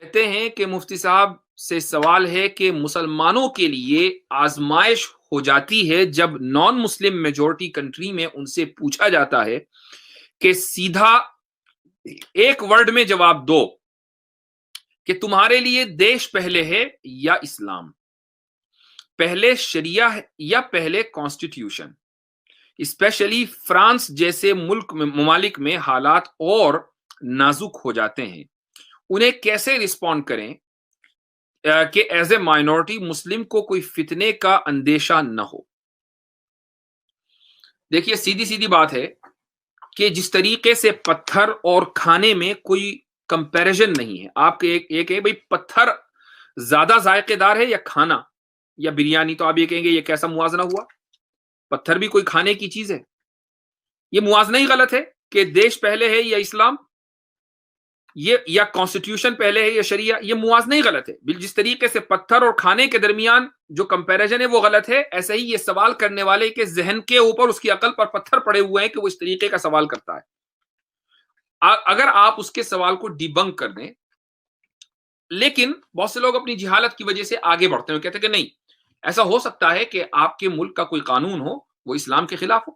کہتے ہیں کہ مفتی صاحب سے سوال ہے کہ مسلمانوں کے لیے آزمائش ہو جاتی ہے جب نان مسلم میجورٹی کنٹری میں ان سے پوچھا جاتا ہے کہ سیدھا ایک ورڈ میں جواب دو کہ تمہارے لیے دیش پہلے ہے یا اسلام، پہلے شریعہ ہے یا پہلے کانسٹیٹیوشن۔ اسپیشلی فرانس جیسے ممالک میں حالات اور نازک ہو جاتے ہیں، انہیں کیسے رسپونڈ کریں کہ ایز اے مائنورٹی مسلم کو کوئی فتنے کا اندیشہ نہ ہو۔ دیکھیے سیدھی سیدھی بات ہے کہ جس طریقے سے پتھر اور کھانے میں کوئی کمپیریزن نہیں ہے، آپ کے ایک ہے بھئی پتھر زیادہ ذائقے دار ہے یا کھانا یا بریانی، تو آپ یہ کہیں گے یہ کیسا موازنہ ہوا؟ پتھر بھی کوئی کھانے کی چیز ہے، یہ موازنہ ہی غلط ہے کہ دیش پہلے ہے یا اسلام، یہ یا کانسٹیٹیوشن پہلے ہے یا شریعہ، یہ موازنہ ہی غلط ہے۔ جس طریقے سے پتھر اور کھانے کے درمیان جو کمپیریزن ہے وہ غلط ہے، ایسے ہی یہ سوال کرنے والے کے ذہن کے اوپر اس کی عقل پر پتھر پڑے ہوئے ہیں کہ وہ اس طریقے کا سوال کرتا ہے۔ اگر آپ اس کے سوال کو ڈیبنک کر دیں، لیکن بہت سے لوگ اپنی جہالت کی وجہ سے آگے بڑھتے ہیں، کہتے ہیں کہ نہیں، ایسا ہو سکتا ہے کہ آپ کے ملک کا کوئی قانون ہو وہ اسلام کے خلاف ہو،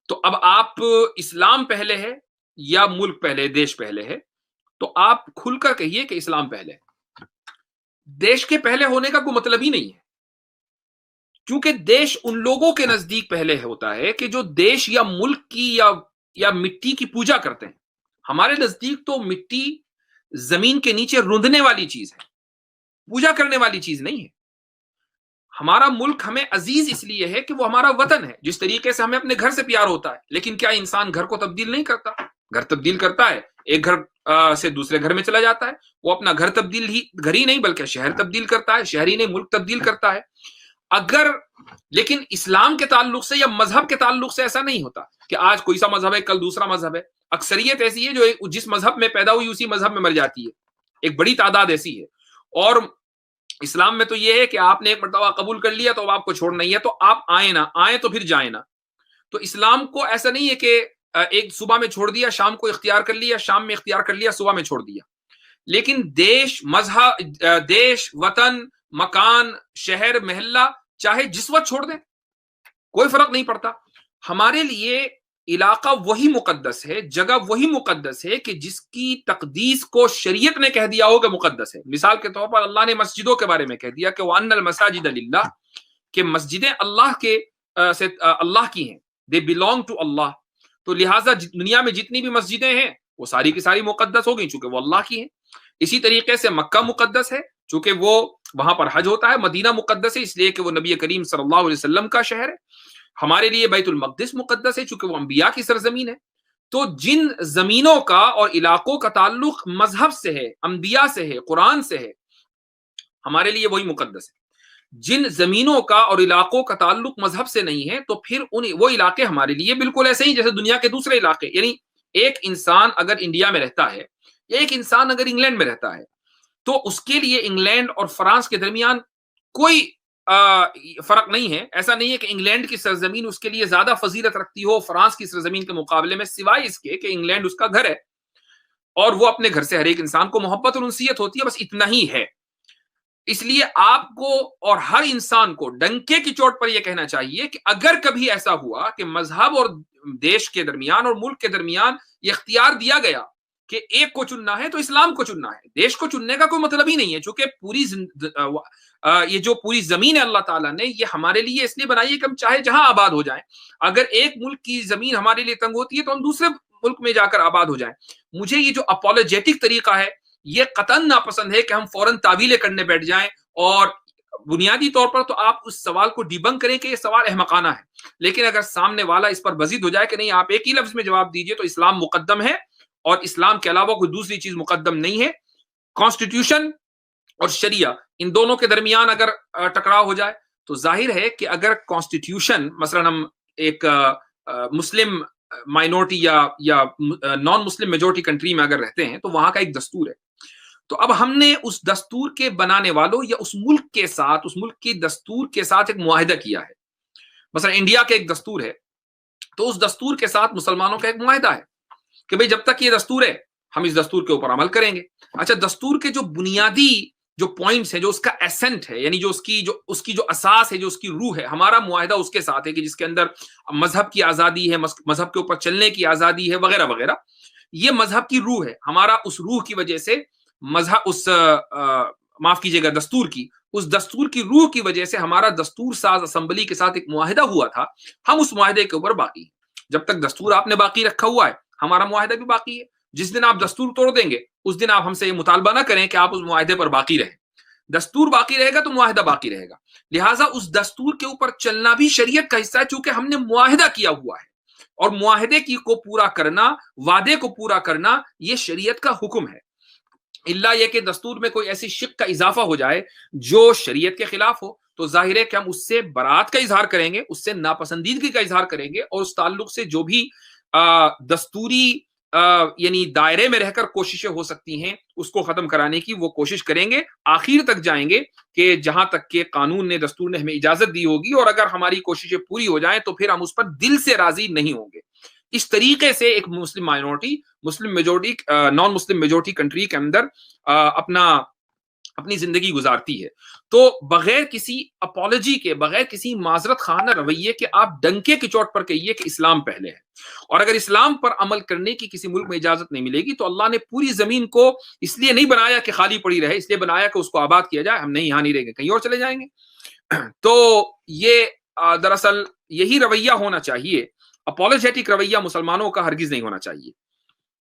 تو اب آپ اسلام پہلے ہے یا ملک پہلے، دیش پہلے ہے، تو آپ کھل کر کہیے کہ اسلام پہلے ہے۔ دیش کے پہلے ہونے کا کوئی مطلب ہی نہیں ہے، کیونکہ دیش ان لوگوں کے نزدیک پہلے ہوتا ہے کہ جو دیش یا ملک کی یا مٹی کی پوجا کرتے ہیں۔ ہمارے نزدیک تو مٹی زمین کے نیچے رندنے والی چیز ہے، پوجا کرنے والی چیز نہیں ہے۔ ہمارا ملک ہمیں عزیز اس لیے ہے کہ وہ ہمارا وطن ہے، جس طریقے سے ہمیں اپنے گھر سے پیار ہوتا ہے، لیکن کیا انسان گھر کو تبدیل نہیں کرتا؟ گھر تبدیل کرتا ہے، ایک گھر سے دوسرے گھر میں چلا جاتا ہے، وہ اپنا گھر ہی نہیں بلکہ شہر تبدیل کرتا ہے، شہر ہی نہیں ملک تبدیل کرتا ہے۔ لیکن اسلام کے تعلق سے یا مذہب کے تعلق سے ایسا نہیں ہوتا کہ آج کوئی سا مذہب ہے کل دوسرا مذہب ہے۔ اکثریت ایسی ہے جو جس مذہب میں پیدا ہوئی اسی مذہب میں مر جاتی ہے، ایک بڑی تعداد ایسی ہے۔ اور اسلام میں تو یہ ہے کہ آپ نے ایک مرتبہ قبول کر لیا تو اب آپ کو چھوڑنا ہی ہے، تو آپ آئیں نہ آئیں تو پھر جائیں نہ۔ تو اسلام کو ایسا نہیں ہے کہ ایک صبح میں چھوڑ دیا، شام کو اختیار کر لیا، شام میں اختیار کر لیا، صبح میں چھوڑ دیا۔ لیکن دیش، مذہب، دیش، وطن، مکان، شہر، محلہ چاہے جس وقت چھوڑ دیں، کوئی فرق نہیں پڑتا۔ ہمارے لیے علاقہ وہی مقدس ہے، جگہ وہی مقدس ہے کہ جس کی تقدیس کو شریعت نے کہہ دیا ہو کہ مقدس ہے۔ مثال کے طور پر اللہ نے مسجدوں کے بارے میں کہہ دیا کہ وَأَنَّ الْمَسَاجِدَ لِلَّهِ، کہ مسجدیں اللہ کی ہیں، they belong to اللہ۔ تو لہٰذا دنیا میں جتنی بھی مسجدیں ہیں وہ ساری کی ساری مقدس ہو گئی چونکہ وہ اللہ کی ہیں۔ اسی طریقے سے مکہ مقدس ہے چونکہ وہ وہاں پر حج ہوتا ہے، مدینہ مقدس ہے اس لیے کہ وہ نبی کریم صلی اللہ علیہ وسلم کا شہر ہے۔ ہمارے لیے بیت المقدس مقدس ہے چونکہ وہ انبیاء کی سرزمین ہے۔ تو جن زمینوں کا اور علاقوں کا تعلق مذہب سے ہے، انبیاء سے ہے، قرآن سے ہے، ہمارے لیے وہی مقدس ہے۔ جن زمینوں کا اور علاقوں کا تعلق مذہب سے نہیں ہے تو پھر وہ علاقے ہمارے لیے بالکل ایسے ہی جیسے دنیا کے دوسرے علاقے۔ یعنی ایک انسان اگر انڈیا میں رہتا ہے، ایک انسان اگر انگلینڈ میں رہتا ہے، تو اس کے لیے انگلینڈ اور فرانس کے درمیان کوئی فرق نہیں ہے۔ ایسا نہیں ہے کہ انگلینڈ کی سرزمین اس کے لیے زیادہ فضیلت رکھتی ہو فرانس کی سرزمین کے مقابلے میں، سوائے اس کے کہ انگلینڈ اس کا گھر ہے اور وہ اپنے گھر سے ہر ایک انسان کو محبت اور انسیت ہوتی ہے، بس اتنا ہی ہے۔ اس لیے آپ کو اور ہر انسان کو ڈنکے کی چوٹ پر یہ کہنا چاہیے کہ اگر کبھی ایسا ہوا کہ مذہب اور دیش کے درمیان اور ملک کے درمیان یہ اختیار دیا گیا کہ ایک کو چننا ہے تو اسلام کو چننا ہے، دیش کو چننے کا کوئی مطلب ہی نہیں ہے، چونکہ یہ جو پوری زمین ہے اللہ تعالیٰ نے یہ ہمارے لیے اس لیے بنائی ہے کہ ہم چاہے جہاں آباد ہو جائیں۔ اگر ایک ملک کی زمین ہمارے لیے تنگ ہوتی ہے تو ہم دوسرے ملک میں جا کر آباد ہو جائیں۔ مجھے یہ جو اپولوجیٹک طریقہ ہے یہ قطعاً ناپسند ہے کہ ہم فوراً تعویلیں کرنے بیٹھ جائیں، اور بنیادی طور پر تو آپ اس سوال کو ڈیبنک کریں کہ یہ سوال احمقانہ ہے، لیکن اگر سامنے والا اس پر بزید ہو جائے کہ نہیں آپ ایک ہی لفظ میں جواب دیجئے تو اسلام مقدم ہے اور اسلام کے علاوہ کوئی دوسری چیز مقدم نہیں ہے۔ کانسٹیٹیوشن اور شریعہ ان دونوں کے درمیان اگر ٹکراؤ ہو جائے تو ظاہر ہے کہ اگر کانسٹیٹیوشن مثلا ہم ایک مسلم مائنورٹی یا نان مسلم میجورٹی کنٹری میں اگر رہتے ہیں تو وہاں کا ایک دستور ہے، تو اب ہم نے اس دستور کے بنانے والوں یا اس ملک کے ساتھ، اس ملک کی دستور کے ساتھ ایک معاہدہ کیا ہے۔ مثلا انڈیا کا ایک دستور ہے تو اس دستور کے ساتھ مسلمانوں کا ایک معاہدہ ہے کہ بھئی جب تک یہ دستور ہے ہم اس دستور کے اوپر عمل کریں گے. اچھا, دستور کے جو بنیادی جو پوائنٹس ہیں, جو اس کا ایسنٹ ہے, یعنی جو اس کی جو اساس ہے, جو اس کی روح ہے, ہمارا معاہدہ اس کے ساتھ ہے کہ جس کے اندر مذہب کی آزادی ہے, مذہب کے اوپر چلنے کی آزادی ہے, وغیرہ وغیرہ. یہ مذہب کی روح ہے. ہمارا اس روح کی وجہ سے مذہب معاف کیجیے گا, اس دستور کی روح کی وجہ سے ہمارا دستور ساز اسمبلی کے ساتھ ایک معاہدہ ہوا تھا. ہم اس معاہدے کے اوپر باقی ہیں. جب تک دستور آپ نے باقی رکھا ہوا ہے, ہمارا معاہدہ بھی باقی ہے. جس دن آپ دستور توڑ دیں گے, اس دن آپ ہم سے یہ مطالبہ نہ کریں کہ آپ اس معاہدے پر باقی رہیں. دستور باقی رہے گا تو معاہدہ باقی رہے گا. لہٰذا اس دستور کے اوپر چلنا بھی شریعت کا حصہ ہے, چونکہ ہم نے معاہدہ کیا ہوا ہے, اور معاہدے کو پورا کرنا, وعدے کو پورا کرنا, یہ شریعت کا حکم ہے. اللہ یہ کہ دستور میں کوئی ایسی شق کا اضافہ ہو جائے جو شریعت کے خلاف ہو, تو ظاہر ہے کہ ہم اس سے برات کا اظہار کریں گے, اس سے ناپسندیدگی کا اظہار کریں گے, اور اس تعلق سے جو بھی دستوری یعنی دائرے میں رہ کر کوششیں ہو سکتی ہیں اس کو ختم کرانے کی وہ کوشش کریں گے. آخر تک جائیں گے کہ جہاں تک کہ قانون نے, دستور نے ہمیں اجازت دی ہوگی, اور اگر ہماری کوششیں پوری ہو جائیں تو پھر ہم اس پر دل سے راضی نہیں ہوں گے. اس طریقے سے ایک مسلم مائنورٹی نان مسلم میجورٹی کنٹری کے اندر اپنی زندگی گزارتی ہے. تو بغیر کسی اپالوجی کے, بغیر کسی معذرت خانہ رویے کے آپ ڈنکے کی چوٹ پر کہیے کہ اسلام پہلے ہے, اور اگر اسلام پر عمل کرنے کی کسی ملک میں اجازت نہیں ملے گی تو اللہ نے پوری زمین کو اس لیے نہیں بنایا کہ خالی پڑی رہے, اس لیے بنایا کہ اس کو آباد کیا جائے. ہم نہیں, یہاں نہیں رہیں گے, کہیں اور چلے جائیں گے. تو یہ دراصل یہی رویہ ہونا چاہیے. اپولوجیٹک رویہ مسلمانوں کا ہرگز نہیں ہونا چاہیے.